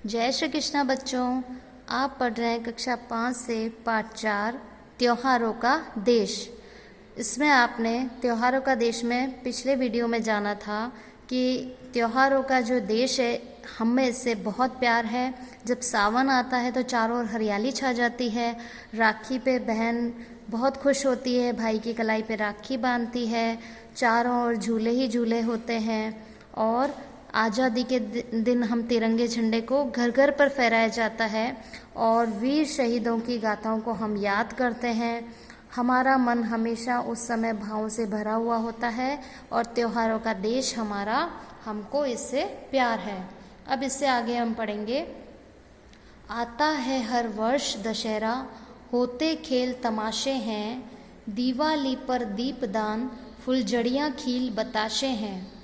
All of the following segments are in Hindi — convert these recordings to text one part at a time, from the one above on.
जय श्री कृष्णा बच्चों। आप पढ़ रहे हैं कक्षा 5 से पाठ 4 त्योहारों का देश। इसमें आपने त्योहारों का देश में पिछले वीडियो में जाना था कि त्योहारों का जो देश है हमें इससे बहुत प्यार है। जब सावन आता है तो चारों ओर हरियाली छा जाती है। राखी पे बहन बहुत खुश होती है, भाई की कलाई पे राखी बांधती है। चारों ओर झूले ही झूले होते हैं और आज़ादी के दिन हम तिरंगे झंडे को घर घर पर फहराया जाता है और वीर शहीदों की गाथाओं को हम याद करते हैं। हमारा मन हमेशा उस समय भावों से भरा हुआ होता है और त्योहारों का देश हमारा, हमको इससे प्यार है। अब इससे आगे हम पढ़ेंगे। आता है हर वर्ष दशहरा, होते खेल तमाशे हैं, दिवाली पर दीपदान, फुलझड़ियाँ खिल बताशे हैं।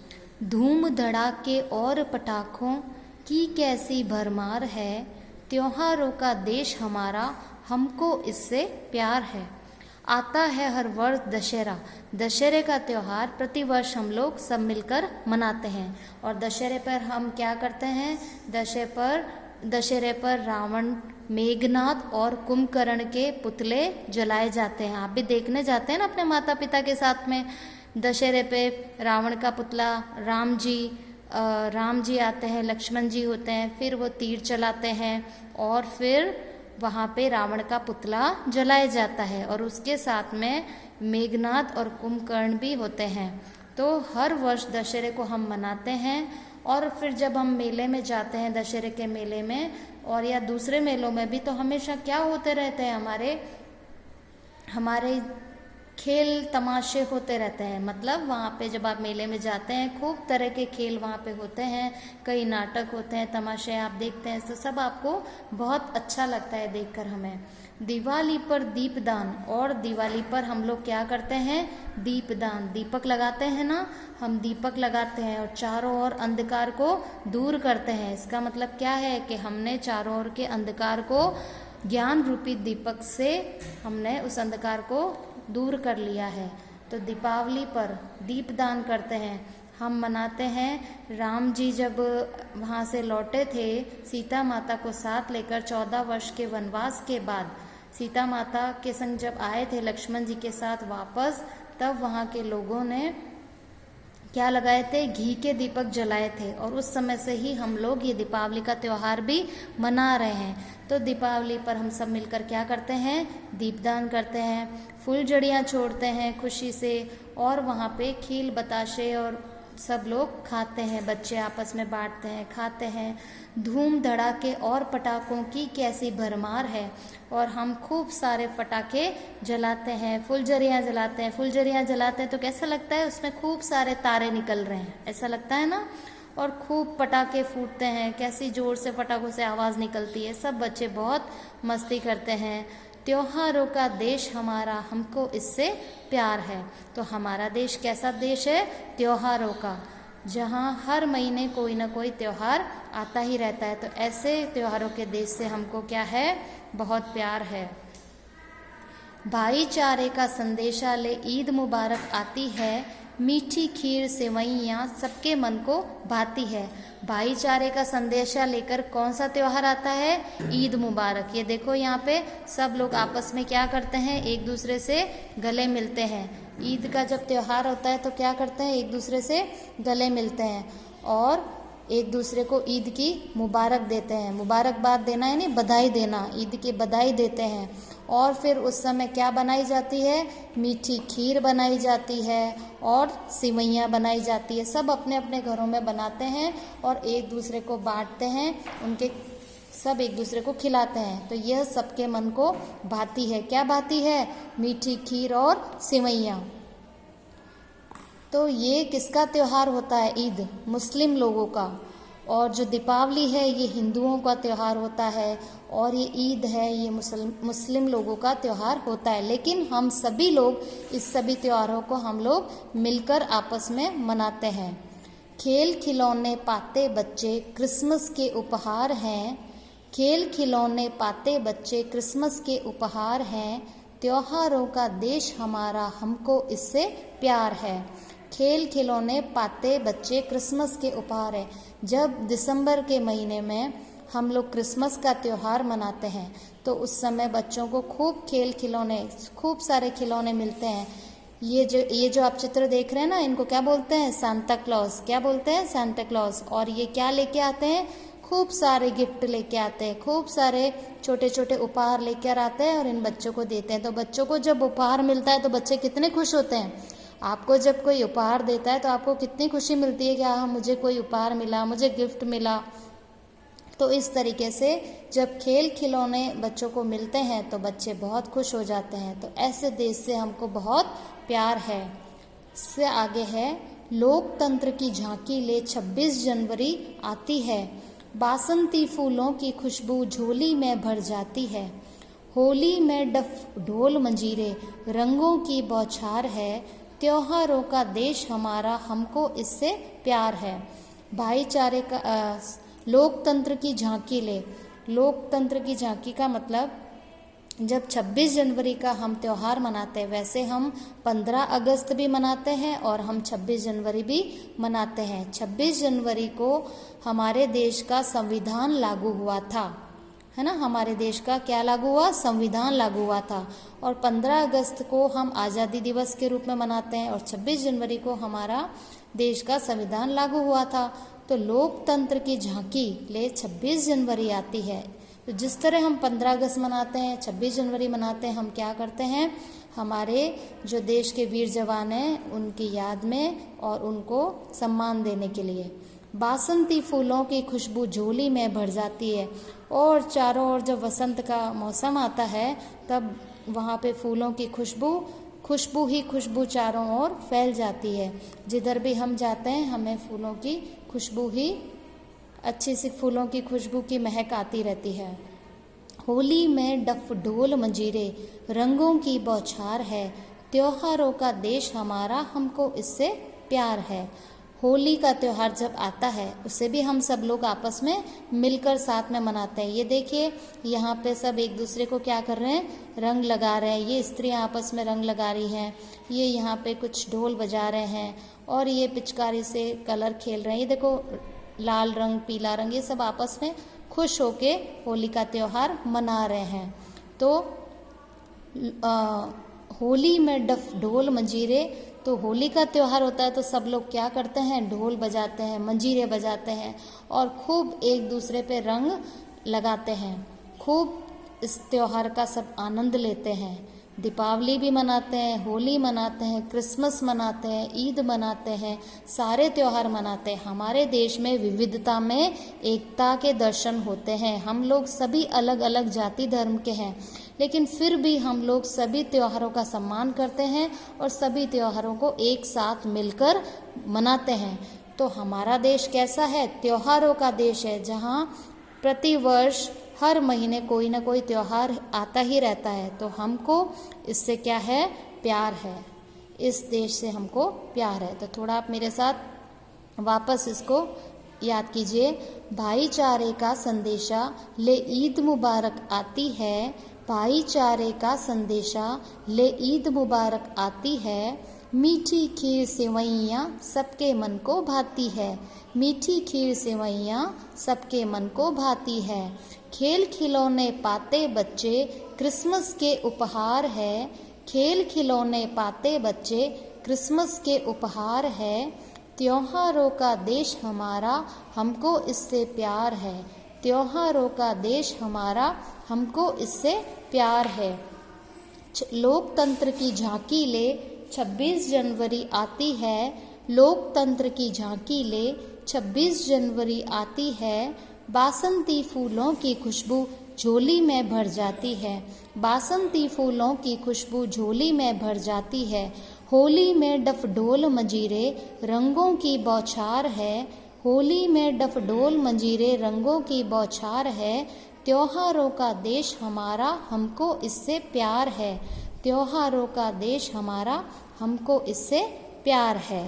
धूम धड़ाके और पटाखों की कैसी भरमार है, त्योहारों का देश हमारा, हमको इससे प्यार है। आता है हर वर्ष दशहरा। दशहरे का त्यौहार प्रतिवर्ष हम लोग सब मिलकर मनाते हैं और दशहरे पर हम क्या करते हैं, दशहरे पर रावण, मेघनाद और कुंभकर्ण के पुतले जलाए जाते हैं। आप भी देखने जाते हैं ना अपने माता पिता के साथ में। दशहरे पे रावण का पुतला, राम जी आते हैं, लक्ष्मण जी होते हैं, फिर वो तीर चलाते हैं और फिर वहाँ पे रावण का पुतला जलाया जाता है और उसके साथ में मेघनाद और कुंभकर्ण भी होते हैं। तो हर वर्ष दशहरे को हम मनाते हैं और फिर जब हम मेले में जाते हैं, दशहरे के मेले में और या दूसरे मेलों में भी, तो हमेशा क्या होते रहते हैं, हमारे खेल तमाशे होते रहते हैं। मतलब वहाँ पे जब आप मेले में जाते हैं खूब तरह के खेल वहाँ पे होते हैं, कई नाटक होते हैं, तमाशे आप देखते हैं, तो सब आपको बहुत अच्छा लगता है देखकर हमें। दिवाली पर दीपदान, और दिवाली पर हम लोग क्या करते हैं, दीपदान, दीपक लगाते हैं ना, हम दीपक लगाते हैं और चारों ओर अंधकार को दूर करते हैं। इसका मतलब क्या है कि हमने चारों ओर के अंधकार को ज्ञान रूपी दीपक से हमने उस अंधकार को दूर कर लिया है। तो दीपावली पर दीपदान करते हैं, हम मनाते हैं। राम जी जब वहाँ से लौटे थे सीता माता को साथ लेकर 14 वर्ष के वनवास के बाद, सीता माता के संग जब आए थे लक्ष्मण जी के साथ वापस, तब वहाँ के लोगों ने क्या लगाए थे, घी के दीपक जलाए थे और उस समय से ही हम लोग ये दीपावली का त्यौहार भी मना रहे हैं। तो दीपावली पर हम सब मिलकर क्या करते हैं, दीपदान करते हैं, फुलझड़ियाँ छोड़ते हैं खुशी से और वहाँ पे खील बताशे और सब लोग खाते हैं, बच्चे आपस में बांटते हैं, खाते हैं। धूम धड़ाके और पटाखों की कैसी भरमार है और हम खूब सारे पटाखे जलाते हैं, फुलझड़ियाँ जलाते हैं। फुलझड़ियाँ जलाते हैं तो कैसा लगता है, उसमें खूब सारे तारे निकल रहे हैं, ऐसा लगता है ना। और खूब पटाखे फूटते हैं, कैसी जोर से पटाखों से आवाज़ निकलती है, सब बच्चे बहुत मस्ती करते हैं। त्योहारों का देश हमारा, हमको इससे प्यार है। तो हमारा देश कैसा देश है, त्योहारों का, जहाँ हर महीने कोई ना कोई त्यौहार आता ही रहता है। तो ऐसे त्योहारों के देश से हमको क्या है, बहुत प्यार है। भाईचारे का संदेशा ले ईद मुबारक आती है, मीठी खीर सेवइयाँ सबके मन को भाती है। भाईचारे का संदेशा लेकर कौन सा त्यौहार आता है, ईद मुबारक। ये देखो यहाँ पे सब लोग आपस में क्या करते हैं, एक दूसरे से गले मिलते हैं। ईद का जब त्यौहार होता है तो क्या करते हैं, एक दूसरे से गले मिलते हैं और एक दूसरे को ईद की मुबारक देते हैं। मुबारकबाद देना यानी बधाई देना, ईद की बधाई देते हैं। और फिर उस समय क्या बनाई जाती है, मीठी खीर बनाई जाती है और सिवइयाँ बनाई जाती है। सब अपने अपने घरों में बनाते हैं और एक दूसरे को बांटते हैं, उनके सब एक दूसरे को खिलाते हैं। तो यह सबके मन को भाती है। क्या भाती है, मीठी खीर और सिवइयाँ। तो ये किसका त्यौहार होता है, ईद, मुस्लिम लोगों का। और जो दीपावली है ये हिंदुओं का त्यौहार होता है और ये ईद है ये मुस्लिम लोगों का त्यौहार होता है। लेकिन हम सभी लोग इस सभी त्योहारों को हम लोग मिलकर आपस में मनाते हैं। खेल खिलौने पाते बच्चे क्रिसमस के उपहार हैं, खेल खिलौने पाते बच्चे क्रिसमस के उपहार हैं, त्योहारों का देश हमारा, हमको इससे प्यार है। खेल खिलौने पाते बच्चे क्रिसमस के उपहार है। जब दिसंबर के महीने में हम लोग क्रिसमस का त्यौहार मनाते हैं, तो उस समय बच्चों को खूब खेल खिलौने, खूब सारे खिलौने मिलते हैं। ये जो आप चित्र देख रहे हैं ना, इनको क्या बोलते हैं? Santa Claus. क्या बोलते हैं? Santa Claus. और ये क्या लेके आते हैं? खूब सारे गिफ्ट लेके आते हैं, खूब सारे छोटे छोटे उपहार लेकर आते हैं और इन बच्चों को देते हैं। तो बच्चों को जब उपहार मिलता है तो बच्चे कितने खुश होते हैं। आपको जब कोई उपहार देता है तो आपको कितनी खुशी मिलती है कि हाँ, मुझे कोई उपहार मिला, मुझे गिफ्ट मिला। तो इस तरीके से जब खेल खिलौने बच्चों को मिलते हैं तो बच्चे बहुत खुश हो जाते हैं। तो ऐसे देश से हमको बहुत प्यार है। इससे आगे है, लोकतंत्र की झांकी ले 26 जनवरी आती है, बासंती फूलों की खुशबू झोली में भर जाती है, होली में डफ ढोल मंजीरे रंगों की बौछार है, त्योहारों का देश हमारा हमको इससे प्यार है। भाईचारे का लोकतंत्र की झांकी ले। लोकतंत्र की झांकी का मतलब जब 26 जनवरी का हम त्यौहार मनाते हैं, वैसे हम 15 अगस्त भी मनाते हैं और हम 26 जनवरी भी मनाते हैं। 26 जनवरी को हमारे देश का संविधान लागू हुआ था, है ना। हमारे देश का क्या लागू हुआ? संविधान लागू हुआ था। और 15 अगस्त को हम आज़ादी दिवस के रूप में मनाते हैं और 26 जनवरी को हमारा देश का संविधान लागू हुआ था। तो लोकतंत्र की झांकी ले 26 जनवरी आती है। तो जिस तरह हम 15 अगस्त मनाते हैं, 26 जनवरी मनाते हैं, हम क्या करते हैं? हमारे जो देश के वीर जवान हैं उनकी याद में और उनको सम्मान देने के लिए। बासंती फूलों की खुशबू झोली में भर जाती है। और चारों ओर जब वसंत का मौसम आता है तब वहाँ पे फूलों की खुशबू ही खुशबू चारों ओर फैल जाती है। जिधर भी हम जाते हैं हमें फूलों की खुशबू ही, अच्छी सी फूलों की खुशबू की महक आती रहती है। होली में डफ ढोल मंजीरे रंगों की बौछार है, त्योहारों का देश हमारा हमको इससे प्यार है। होली का त्यौहार जब आता है उसे भी हम सब लोग आपस में मिलकर साथ में मनाते हैं। ये देखिए यहाँ पे सब एक दूसरे को क्या कर रहे हैं? रंग लगा रहे हैं। ये स्त्रियाँ आपस में रंग लगा रही हैं, ये यहाँ पे कुछ ढोल बजा रहे हैं और ये पिचकारी से कलर खेल रहे हैं। ये देखो लाल रंग, पीला रंग, ये सब आपस में खुश होके होली का त्यौहार मना रहे हैं। तो होली में डफ ढोल मंजीरे, तो होली का त्यौहार होता है तो सब लोग क्या करते हैं? ढोल बजाते हैं, मंजीरे बजाते हैं और खूब एक दूसरे पे रंग लगाते हैं। खूब इस त्यौहार का सब आनंद लेते हैं। दीपावली भी मनाते हैं, होली मनाते हैं, क्रिसमस मनाते हैं, ईद मनाते हैं, सारे त्यौहार मनाते हैं। हमारे देश में विविधता में एकता के दर्शन होते हैं। हम लोग सभी अलग अलग जाति धर्म के हैं, लेकिन फिर भी हम लोग सभी त्योहारों का सम्मान करते हैं और सभी त्योहारों को एक साथ मिलकर मनाते हैं। तो हमारा देश कैसा है? त्योहारों का देश है, जहाँ प्रतिवर्ष हर महीने कोई ना कोई त्यौहार आता ही रहता है। तो हमको इससे क्या है? प्यार है। इस देश से हमको प्यार है। तो थोड़ा आप मेरे साथ वापस इसको याद कीजिए। भाईचारे का संदेशा ले ईद मुबारक आती है, भाईचारे का संदेशा ले ईद मुबारक आती है, मीठी खीर सेवैयाँ सबके मन को भाती है, मीठी खीर सेवैयाँ सबके मन को भाती है, खेल खिलौने पाते बच्चे क्रिसमस के उपहार है, खेल खिलौने पाते बच्चे क्रिसमस के उपहार है, त्योहारों का देश हमारा हमको इससे प्यार है, त्योहारों का देश हमारा हमको इससे प्यार है। लोकतंत्र की झांकी ले 26 जनवरी आती है, लोकतंत्र की झांकी ले 26 जनवरी आती है, बासंती फूलों की खुशबू झोली में भर जाती है, बासंती फूलों की खुशबू झोली में भर जाती है, होली में डफ ढोल मंजीरे रंगों की बौछार है, होली में डफ ढोल मंजीरे रंगों की बौछार है, त्योहारों का देश हमारा हमको इससे प्यार है, त्योहारों का देश हमारा हमको इससे प्यार है।